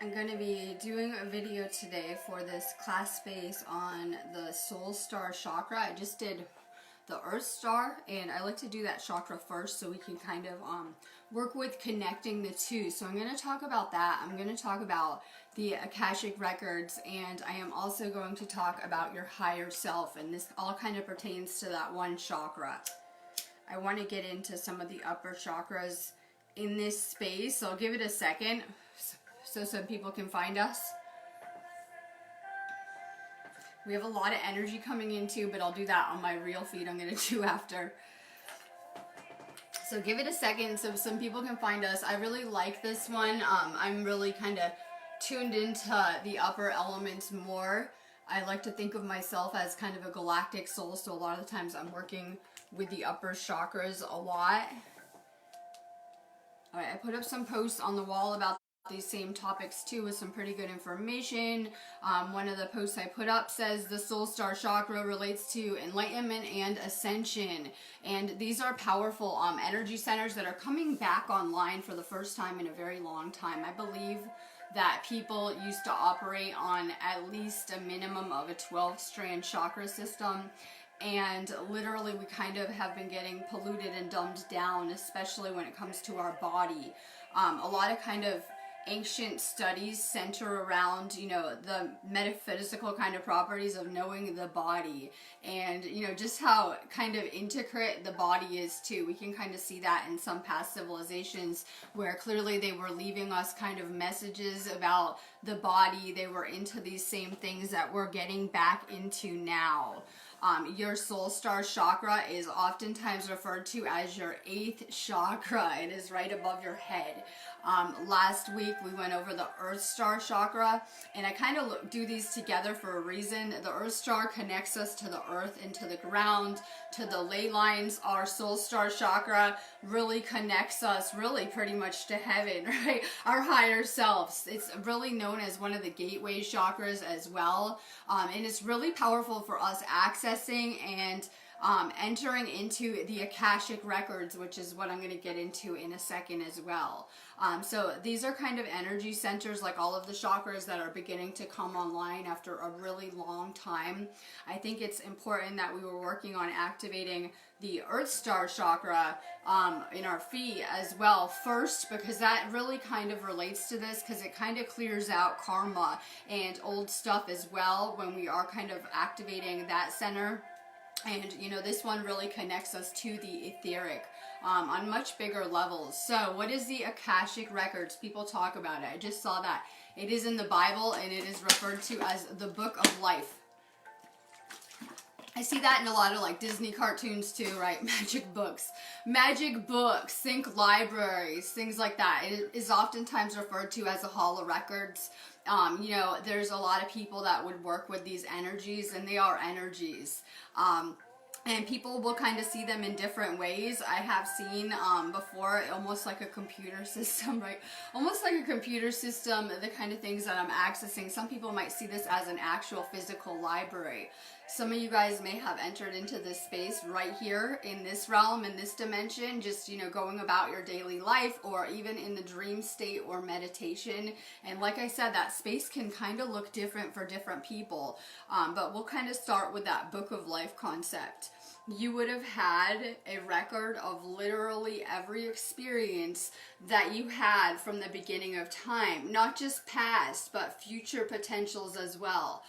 I'm going to be doing a video today for this class space on the Soul Star Chakra. I just did the Earth Star, and I like to do that chakra first so we can kind of work with connecting the two. So I'm going to talk about that. I'm going to talk about the Akashic Records, and I am also going to talk about your higher self, and this all kind of pertains to that one chakra. I want to get into some of the upper chakras in this space, so I'll give it a second so some people can find us. We have a lot of energy coming in too, but I'll do that on my real feed. I'm going to do after. So give it a second so some people can find us. I really like this one. I'm really kind of tuned into the upper elements more. I like to think of myself as kind of a galactic soul, so a lot of the times I'm working with the upper chakras a lot. Alright, I put up some posts on the wall about these same topics too with some pretty good information. One of the posts I put up says the Soul Star Chakra relates to enlightenment and ascension, and these are powerful energy centers that are coming back online for the first time in a very long time. I believe that people used to operate on at least a minimum of a 12-strand chakra system, and literally we kind of have been getting polluted and dumbed down, especially when it comes to our body. A lot of kind of ancient studies center around, you know, the metaphysical kind of properties of knowing the body, and, you know, just how kind of intricate the body is too. We can kind of see that in some past civilizations where clearly they were leaving us kind of messages about the body. They were into these same things that we're getting back into now. Your Soul Star Chakra is oftentimes referred to as your 8th chakra. It is right above your head. Last week we went over the Earth Star Chakra, and I kind of do these together for a reason. The Earth Star connects us to the earth and to the ground, to the ley lines. Our Soul Star Chakra really connects us really pretty much to heaven, right? Our higher selves. It's really known as one of the gateway chakras as well, and it's really powerful for us accessing and entering into the Akashic Records, which is what I'm going to get into in a second as well. So these are kind of energy centers, like all of the chakras, that are beginning to come online after a really long time. I think it's important that we were working on activating the Earth Star Chakra in our feet as well first, because that really kind of relates to this, because it kind of clears out karma and old stuff as well when we are kind of activating that center. And, you know, this one really connects us to the etheric on much bigger levels. So what is the Akashic Records? People talk about it. I just saw that. It is in the Bible, and it is referred to as the Book of Life. I see that in a lot of like Disney cartoons too, right? Magic books, think libraries, things like that. It is oftentimes referred to as a Hall of Records. You know, there's a lot of people that would work with these energies, and they are energies. And people will kind of see them in different ways. I have seen before, almost like a computer system, right? Almost like a computer system, the kind of things that I'm accessing. Some people might see this as an actual physical library. Some of you guys may have entered into this space right here in this realm, in this dimension, just, you know, going about your daily life, or even in the dream state or meditation. And like I said, that space can kind of look different for different people. But we'll kind of start with that Book of Life concept. You would have had a record of literally every experience that you had from the beginning of time, not just past, but future potentials as well.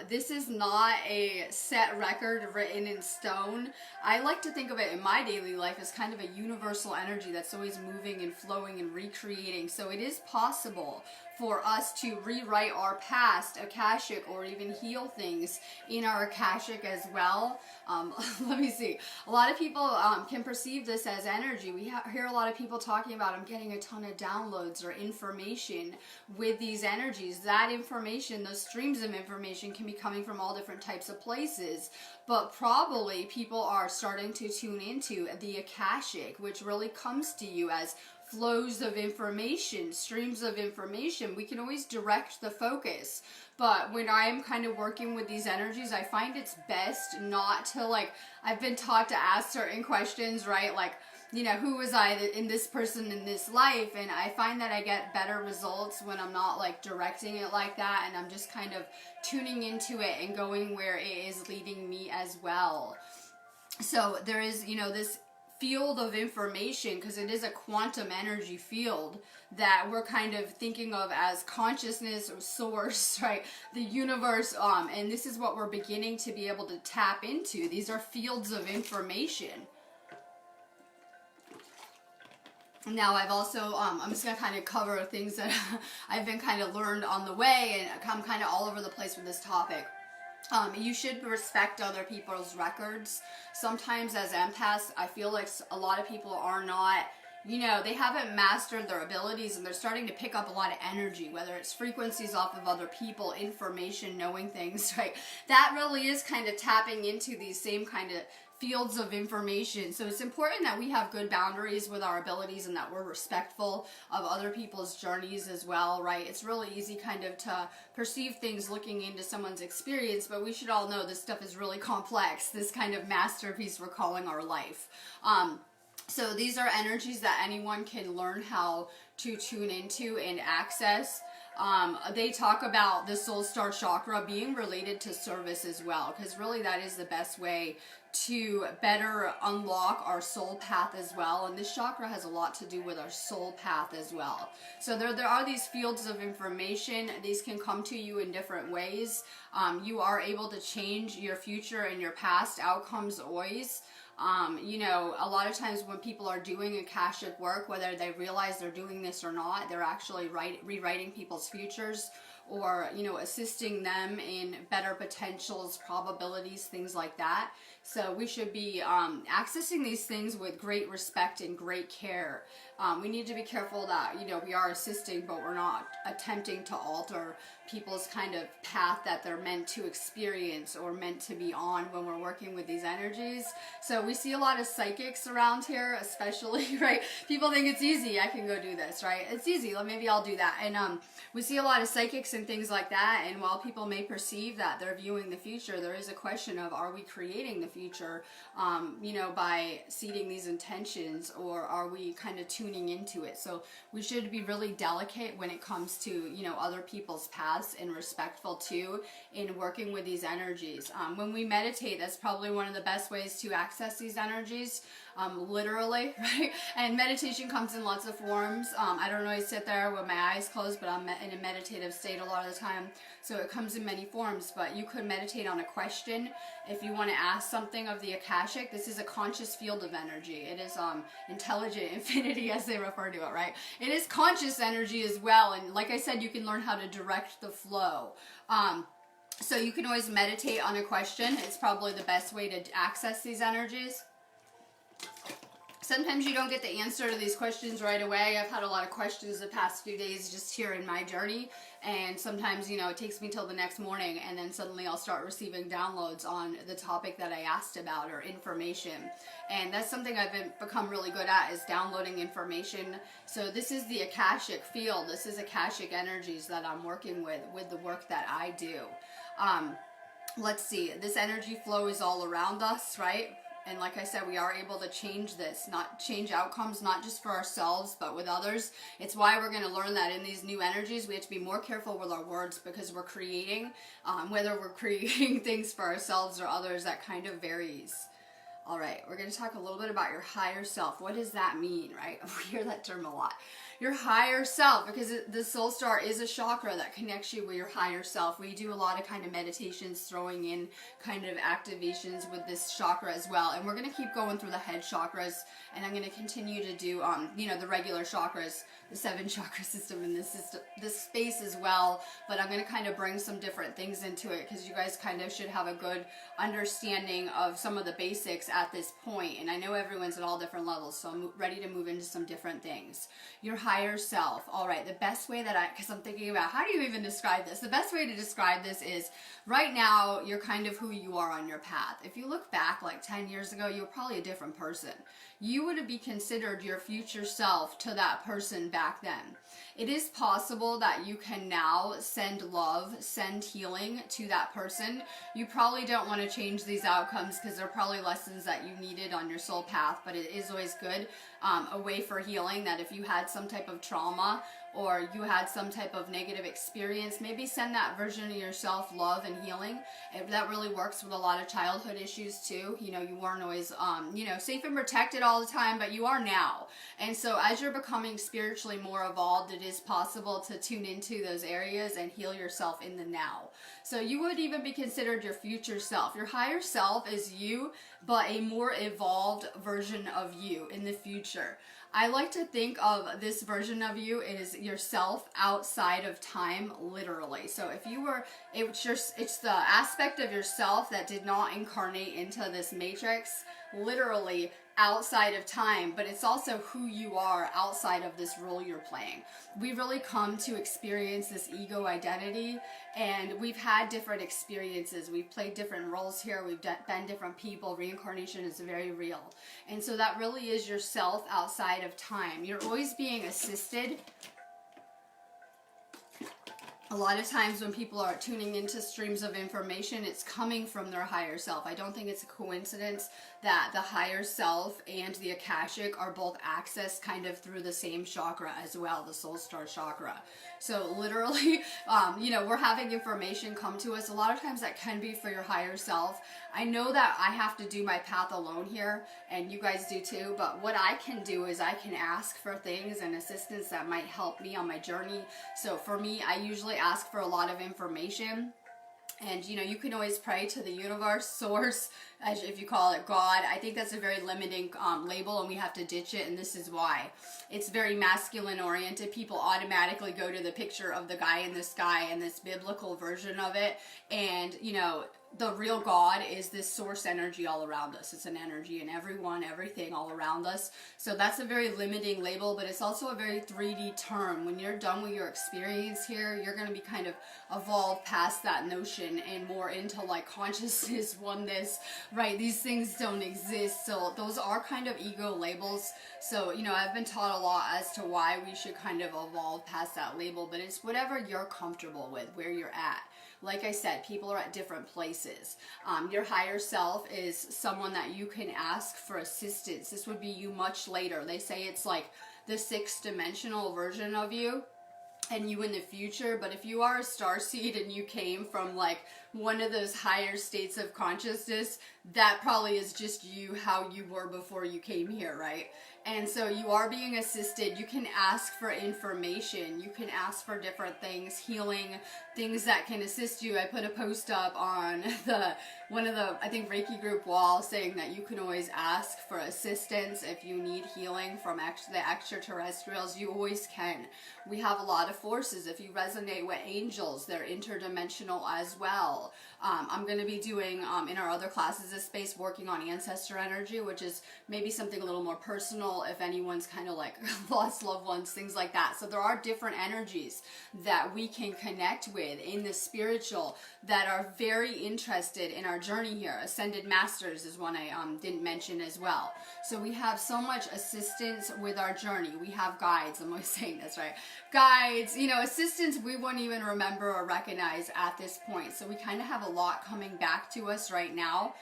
This is not a set record written in stone. I like to think of it in my daily life as kind of a universal energy that's always moving and flowing and recreating. So it is possible for us to rewrite our past Akashic, or even heal things in our Akashic as well. Let me see. A lot of people can perceive this as energy. We hear a lot of people talking about, I'm getting a ton of downloads or information with these energies. That information, those streams of information, can be coming from all different types of places. But probably people are starting to tune into the Akashic, which really comes to you as flows of information, streams of information. We can always direct the focus. But when I'm kind of working with these energies, I find it's best not to, like, I've been taught to ask certain questions, right? Like, you know, who was I in this person in this life? And I find that I get better results when I'm not like directing it like that, and I'm just kind of tuning into it and going where it is leading me as well. So there is, you know, this field of information, because it is a quantum energy field that we're kind of thinking of as consciousness or source, right? The universe, and this is what we're beginning to be able to tap into. These are fields of information. Now I've also, I'm just going to kind of cover things that I've been kind of learned on the way, and I'm kind of all over the place with this topic. You should respect other people's records. Sometimes as empaths, I feel like a lot of people are not, you know, they haven't mastered their abilities, and they're starting to pick up a lot of energy, whether it's frequencies off of other people, information, knowing things, right? That really is kind of tapping into these same kind of fields of information. So it's important that we have good boundaries with our abilities, and that we're respectful of other people's journeys as well, right? It's really easy kind of to perceive things looking into someone's experience, but we should all know this stuff is really complex, this kind of masterpiece we're calling our life. So these are energies that anyone can learn how to tune into and access. They talk about the soul star chakra being related to service as well, because really that is the best way to better unlock our soul path as well. And this chakra has a lot to do with our soul path as well. So there are these fields of information. These can come to you in different ways. You are able to change your future and your past outcomes always. You know, a lot of times when people are doing Akashic work, whether they realize they're doing this or not, they're actually rewriting people's futures, or, you know, assisting them in better potentials, probabilities, things like that. So we should be accessing these things with great respect and great care. We need to be careful that, you know, we are assisting, but we're not attempting to alter people's kind of path that they're meant to experience or meant to be on when we're working with these energies. So we see a lot of psychics around here, especially, right? People think it's easy. I can go do this, right? It's easy. Maybe I'll do that. And we see a lot of psychics and things like that. And while people may perceive that they're viewing the future, there is a question of, are we creating the future, you know, by seeding these intentions, or are we kind of tuning into it? So we should be really delicate when it comes to, you know, other people's paths, and respectful too in working with these energies. When we meditate, that's probably one of the best ways to access these energies, literally, right? And meditation comes in lots of forms. I don't always sit there with my eyes closed, but I'm in a meditative state a lot of the time. So it comes in many forms, but you could meditate on a question. If you want to ask something of the Akashic, this is a conscious field of energy. It is intelligent infinity, as they refer to it, right? It is conscious energy as well. And like I said, you can learn how to direct the flow. So you can always meditate on a question. It's probably the best way to access these energies. Sometimes you don't get the answer to these questions right away. I've had a lot of questions the past few days just here in my journey. And sometimes, you know, it takes me till the next morning, and then suddenly I'll start receiving downloads on the topic that I asked about, or information. And that's something I've become really good at, is downloading information. So this is the Akashic field. This is Akashic energies that I'm working with the work that I do. Let's see. This energy flow is all around us, right? And like I said, we are able to change this, not change outcomes, not just for ourselves, but with others. It's why we're going to learn that in these new energies, we have to be more careful with our words, because we're creating, whether we're creating things for ourselves or others, that kind of varies. All right, we're going to talk a little bit about your higher self. What does that mean, right? We hear that term a lot. Your higher self, because the soul star is a chakra that connects you with your higher self. We do a lot of kind of meditations, throwing in kind of activations with this chakra as well. And we're going to keep going through the head chakras, and I'm going to continue to do, you know, the regular chakras, the 7 chakra system in this space as well. But I'm going to kind of bring some different things into it, because you guys kind of should have a good understanding of some of the basics at this point. And I know everyone's at all different levels, so I'm ready to move into some different things. Your higher self. All right, the best way that because I'm thinking about, how do you even describe this? The best way to describe this is, right now, you're kind of who you are on your path. If you look back like 10 years ago, you were probably a different person. you would be considered your future self to that person back then. It is possible that you can now send love, send healing to that person. You probably don't want to change these outcomes because they're probably lessons that you needed on your soul path, but it is always good, a way for healing, that if you had some type of trauma or you had some type of negative experience, maybe send that version of yourself love and healing. That really works with a lot of childhood issues too. You know, you weren't always, safe and protected all the time, but you are now. And so as you're becoming spiritually more evolved, it is possible to tune into those areas and heal yourself in the now. So you would even be considered your future self. Your higher self is you, but a more evolved version of you in the future. I like to think of this version of you as yourself outside of time, literally. So if you were, it's the aspect of yourself that did not incarnate into this matrix, literally outside of time, but it's also who you are outside of this role you're playing. We really come to experience this ego identity, and we've had different experiences. We've played different roles here. We've been different people. Reincarnation is very real. And so that really is yourself outside of time. You're always being assisted. A lot of times when people are tuning into streams of information, it's coming from their higher self. I don't think it's a coincidence that the higher self and the Akashic are both accessed kind of through the same chakra as well, the soul star chakra. So literally, we're having information come to us. A lot of times that can be for your higher self. I know that I have to do my path alone here, and you guys do too, but what I can do is I can ask for things and assistance that might help me on my journey. So for me, I usually ask for a lot of information. And, you can always pray to the universe, source, as if you call it God. I think that's a very limiting label, and we have to ditch it, and this is why. It's very masculine-oriented. People automatically go to the picture of the guy in the sky and this biblical version of it, and, the real God is this source energy all around us. It's an energy in everyone, everything all around us. So that's a very limiting label, but it's also a very 3D term. When you're done with your experience here, you're going to be kind of evolved past that notion and more into like consciousness, oneness, right? These things don't exist. So those are kind of ego labels. So, I've been taught a lot as to why we should kind of evolve past that label, but it's whatever you're comfortable with, where you're at. Like I said, people are at different places. Your higher self is someone that you can ask for assistance. This would be you much later. They say it's like the 6th dimensional version of you and you in the future. But if you are a starseed and you came from like one of those higher states of consciousness, that probably is just you, how you were before you came here, right? And so you are being assisted. You can ask for information. You can ask for different things, healing, things that can assist you. I put a post up on one of the, I think, Reiki group wall saying that you can always ask for assistance if you need healing from the extraterrestrials. You always can. We have a lot of forces. If you resonate with angels, they're interdimensional as well. I'm going to be doing, in our other classes this space, working on ancestor energy, which is maybe something a little more personal if anyone's kind of like lost loved ones, things like that. So there are different energies that we can connect with in the spiritual that are very interested in our journey here. Ascended Masters is one I didn't mention as well. So we have so much assistance with our journey. We have guides. I'm always saying this, right? Guides, assistance we wouldn't even remember or recognize at this point. So we kind of have a lot coming back to us right now.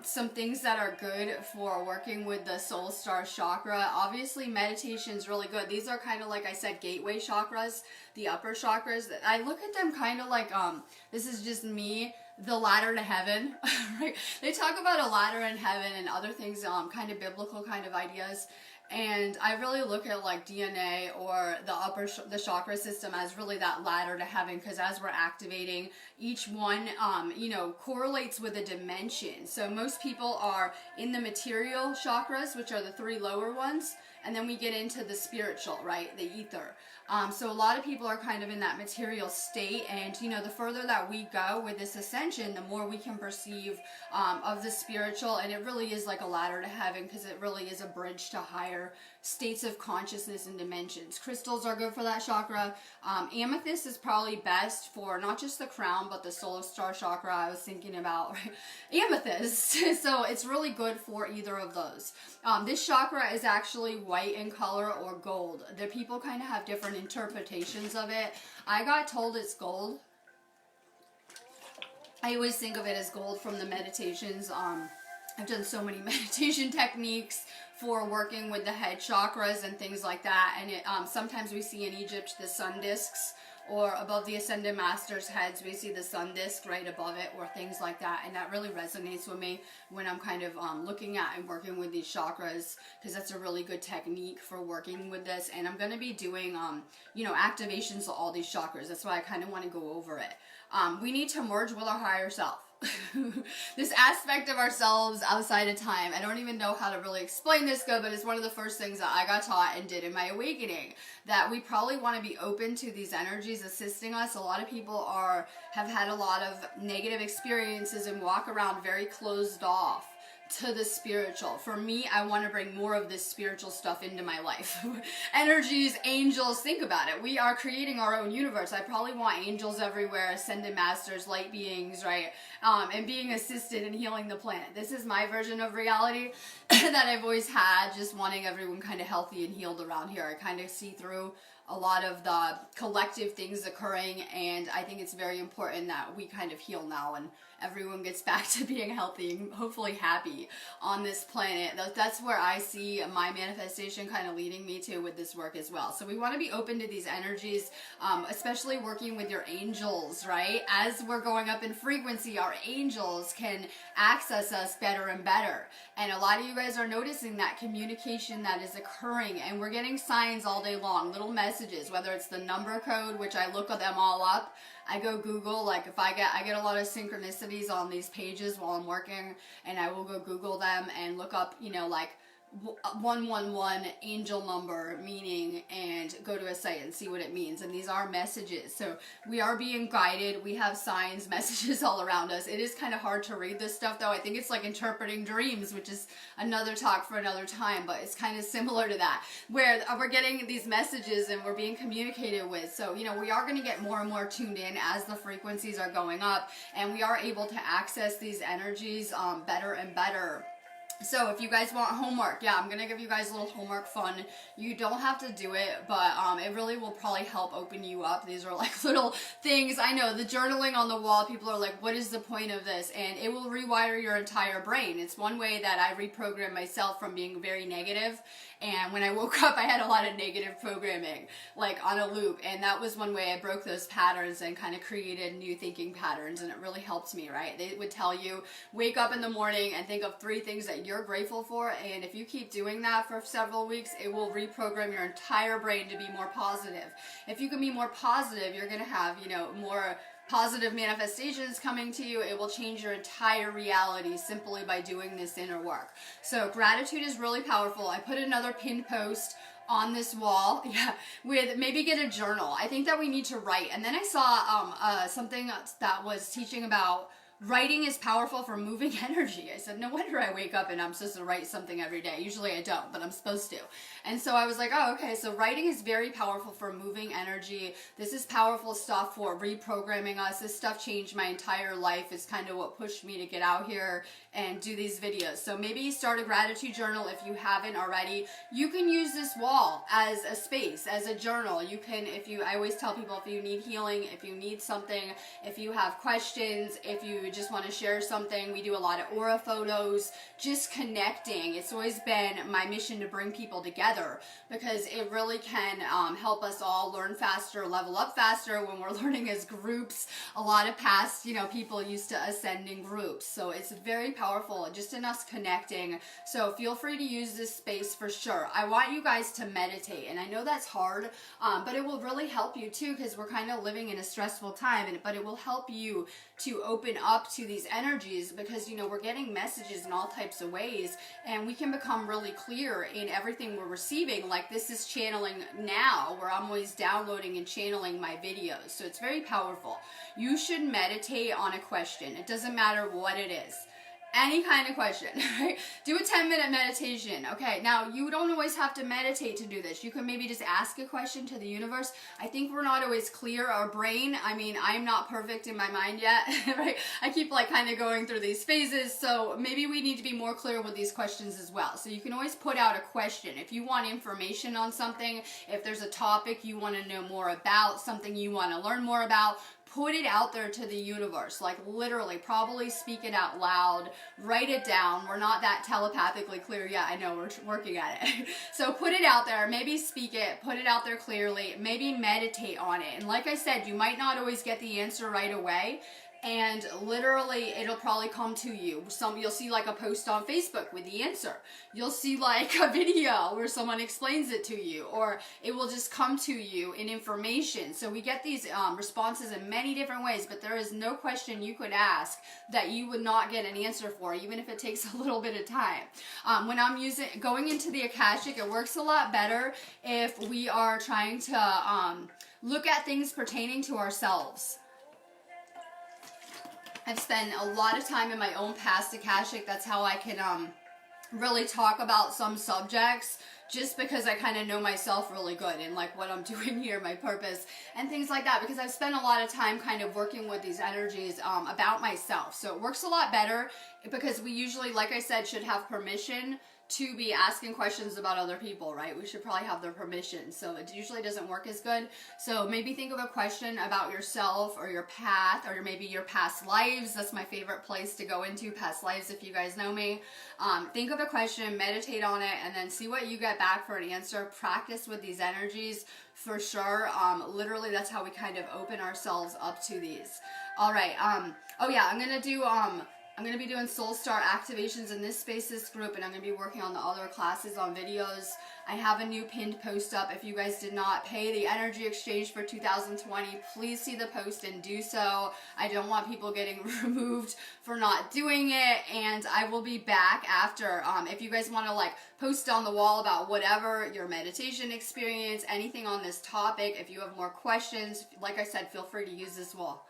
Some things that are good for working with the soul star chakra. Obviously, meditation is really good. These are kind of, like I said, gateway chakras, the upper chakras. I look at them kind of like, this is just me, the ladder to heaven, right? They talk about a ladder in heaven and other things, kind of biblical kind of ideas. And I really look at like DNA or the chakra system as really that ladder to heaven, because as we're activating, each one, correlates with a dimension. So most people are in the material chakras, which are the 3 lower ones, and then we get into the spiritual, right? The ether. So a lot of people are kind of in that material state, and you know, the further that we go with this ascension, the more we can perceive of the spiritual, and it really is like a ladder to heaven, because it really is a bridge to higher states of consciousness and dimensions. Crystals are good for that chakra. Amethyst is probably best for not just the crown, but the solar star chakra. I was thinking about, right? Amethyst. So it's really good for either of those. This chakra is actually white in color or gold. The people kind of have different interpretations of it. I got told it's gold. I always think of it as gold from the meditations. I've done so many meditation techniques for working with the head chakras and things like that, and it, sometimes we see in Egypt the sun discs, or above the ascended masters' heads we see the sun disc right above it, or things like that, and that really resonates with me when I'm kind of looking at and working with these chakras, because that's a really good technique for working with this. And I'm going to be doing you know, activations of all these chakras. That's why I kind of want to go over it. We need to merge with our higher self. This aspect of ourselves outside of time. I don't even know how to really explain this good, but it's one of the first things that I got taught and did in my awakening, that we probably want to be open to these energies assisting us. A lot of people have had a lot of negative experiences and walk around very closed off to the spiritual. For me, I want to bring more of this spiritual stuff into my life. Energies, angels, think about it. We are creating our own universe. I probably want angels everywhere, ascended masters, light beings, right? And being assisted in healing the planet. This is my version of reality that I've always had, just wanting everyone kind of healthy and healed around here. I kind of see through a lot of the collective things occurring, and I think it's very important that we kind of heal now and everyone gets back to being healthy and hopefully happy on this planet. That's where I see my manifestation kind of leading me to with this work as well. So we want to be open to these energies, especially working with your angels, right? As we're going up in frequency, our angels can access us better and better. And a lot of you guys are noticing that communication that is occurring, and we're getting signs all day long, little messages, whether it's the number code, which I look them all up. I go Google, like if I get a lot of synchronicities on these pages while I'm working, and I will go Google them and look up, you know, like 111 angel number meaning, and go to a site and see what it means. And these are messages, so we are being guided. We have signs, messages all around us. It is kind of hard to read this stuff though. I think it's like interpreting dreams, which is another talk for another time, but it's kind of similar to that, where we're getting these messages and we're being communicated with. So you know, we are going to get more and more tuned in as the frequencies are going up, and we are able to access these energies better and better. So if you guys want homework, yeah, I'm going to give you guys a little homework fun. You don't have to do it, but it really will probably help open you up. These are like little things. I know the journaling on the wall, people are like, what is the point of this? And it will rewire your entire brain. It's one way that I reprogrammed myself from being very negative. And when I woke up, I had a lot of negative programming, like on a loop. And that was one way I broke those patterns and kind of created new thinking patterns. And it really helped me, right? They would tell you, wake up in the morning and think of 3 things that you're grateful for. And if you keep doing that for several weeks, it will reprogram your entire brain to be more positive. If you can be more positive, you're going to have, you know, more positive manifestations coming to you. It will change your entire reality simply by doing this inner work. So gratitude is really powerful. I put another pinned post on this wall, yeah, with maybe get a journal. I think that we need to write. And then I saw something that was teaching about writing is powerful for moving energy. I said, no wonder I wake up and I'm supposed to write something every day. Usually I don't, but I'm supposed to. And so I was like, oh, okay, so writing is very powerful for moving energy. This is powerful stuff for reprogramming us. This stuff changed my entire life. It's kind of what pushed me to get out here and do these videos. So maybe start a gratitude journal if you haven't already. You can use this wall as a space, as a journal. You can, I always tell people, if you need healing, if you need something, if you have questions, if you just want to share something, we do a lot of aura photos, just connecting. It's always been my mission to bring people together, because it really can help us all learn faster, level up faster when we're learning as groups. A lot of past, people used to ascend in groups, so it's very powerful just in us connecting. So feel free to use this space for sure. I want you guys to meditate, and I know that's hard, but it will really help you too, because we're kind of living in a stressful time, but it will help you to open up up to these energies, because, you know, we're getting messages in all types of ways, and we can become really clear in everything we're receiving. Like this is channeling now, where I'm always downloading and channeling my videos. So it's very powerful. You should meditate on a question. It doesn't matter what it is. Any kind of question, right? Do a 10-minute meditation. Okay, now you don't always have to meditate to do this. You can maybe just ask a question to the universe. I think we're not always clear. Our brain, I mean, I'm not perfect in my mind yet, right? I keep like kind of going through these phases, so maybe we need to be more clear with these questions as well. So you can always put out a question. If you want information on something, if there's a topic you want to know more about, something you want to learn more about, put it out there to the universe, like literally, probably speak it out loud, write it down. We're not that telepathically clear yet. I know, we're working at it. So put it out there, maybe speak it, put it out there clearly, maybe meditate on it. And like I said, you might not always get the answer right away, and literally it'll probably come to you. You'll see like a post on Facebook with the answer. You'll see like a video where someone explains it to you, or it will just come to you in information. So we get these responses in many different ways, but there is no question you could ask that you would not get an answer for, even if it takes a little bit of time. When I'm going into the Akashic, it works a lot better if we are trying to look at things pertaining to ourselves. I've spent a lot of time in my own past Akashic. That's how I can really talk about some subjects, just because I kind of know myself really good and like what I'm doing here, my purpose and things like that, because I've spent a lot of time kind of working with these energies about myself. So it works a lot better, because we usually, like I said, should have permission to be asking questions about other people, right? We should probably have their permission. So it usually doesn't work as good. So maybe think of a question about yourself or your path, or maybe your past lives. That's my favorite place to go into, past lives, if you guys know me. Think of a question, meditate on it, and then see what you get back for an answer. Practice with these energies for sure. Literally, that's how we kind of open ourselves up to these. All right. Oh yeah, I'm going to be doing Soul Star activations in this Spaces group, and I'm going to be working on the other classes on videos. I have a new pinned post up. If you guys did not pay the energy exchange for 2020, please see the post and do so. I don't want people getting removed for not doing it, and I will be back after. If you guys want to like post on the wall about whatever, your meditation experience, anything on this topic, if you have more questions, like I said, feel free to use this wall.